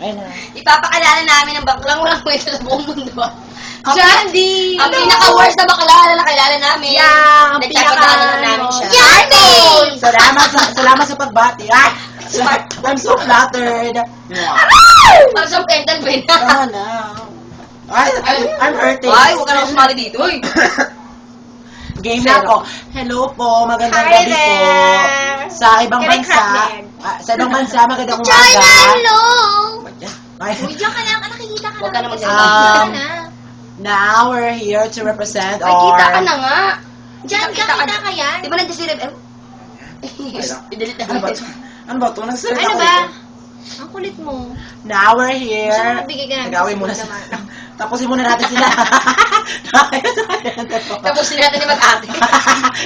Ayun na. Ipapakilala namin ng baklang walang kwento sa buong mundo. Jandy! Ang pinaka-worst na bakla na nakilala namin. Yeah, ang Nagtatagaan na namin siya. Jandy! Salamat sa pagbati. Ay! I'm so flattered. Parang sa pental ba yun? Tama na. Ay, I'm hurting. Ay, huwag ka na sumali dito. Uy. Game na ako. Hello po, magandang Hi gabi po. there. Sa ibang Can I bansa, crack egg? sa ibang bansa, magandang umaga. China, hello! Ay, Uy, diyan ka na. Nakikita ka Huwag ka na Nakikita magsalita. ka na. now we're here to represent Ay, kita ka na our... nga. Diyan, Kita kita ka yan. Di ba nandiyan si Reb? I-delete Ano ba natin. ito? Ano ba ito? Nagsalita Ano ko ba? ito. Ang kulit mo. Now we're here. Saan magbigay ka namin? Nagawin muna Sa sila. naman. Tapusin muna natin sila. Tapusin natin ni mag-ate.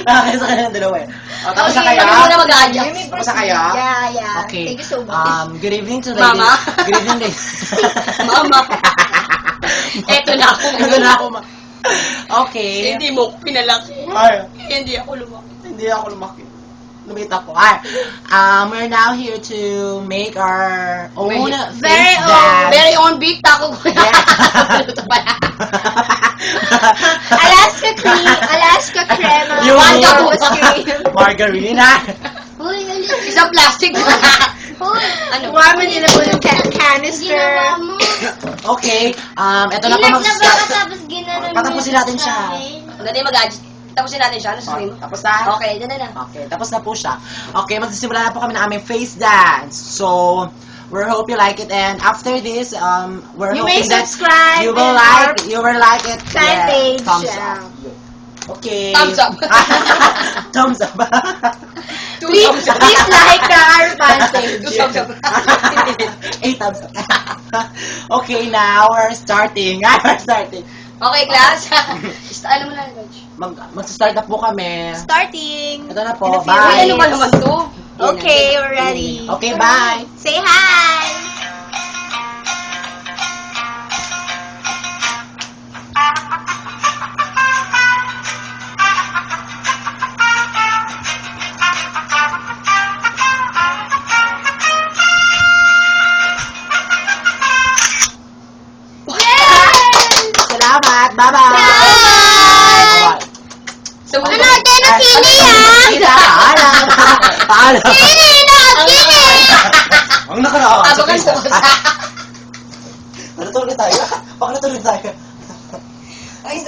Nakakaya sa kanilang dalawa eh. O, tapos na Okay, kayo? kami muna mag-a-adjust. Tapos na kayo? Yeah. Okay. Thank you so much. Good evening to ladies. Mama. Good evening, ladies. Mama. Eto na ako. Ito na ako. Okay. Hindi mo ko pinalaki. Ay, Hindi ako lumaki. hindi ako lumaki. Lumita ko. Ay, we're now here to make our own Very face own. dance. Very on beat ako ko. Yeah. Ito pala. Alaska crema. You One need- cup of cream. Margarina. Uy, Isang plastic. Uy, Ano? warm nila po yung canister. Okay, eto na po mag-start. tapos ginanon Patapusin natin siya. Dali mag-adjust. Tapusin natin siya. Ano sasabihin mo? Tapos na? Okay, dyan na. Okay, tapos na po siya. Okay, magsisimula na po kami ng aming face dance. So, we hope you like it. And after this, we're You may hoping that subscribe you will and you will like it. fan page. Thumbs up. Okay. Thumbs up. Thumbs up. Please like our fan page. Two thumbs up. 8 thumbs up. Okay, now we're starting. We're starting. Okay, class. Ano mo na, Coach? Mag-start na po kami. Starting. Ito na po. In a few Bye. Uy, ano ba naman to? Okay, we're ready. Okay, bye. Say hi. Salamat. Bye-bye. Bye. Sa Ano natin na sili ah? Kita. Paalam. Paalam. Sili na! Sili! Ang nakaraan. Abangan ko sa... Ano tuloy tayo? Baka natuloy tayo.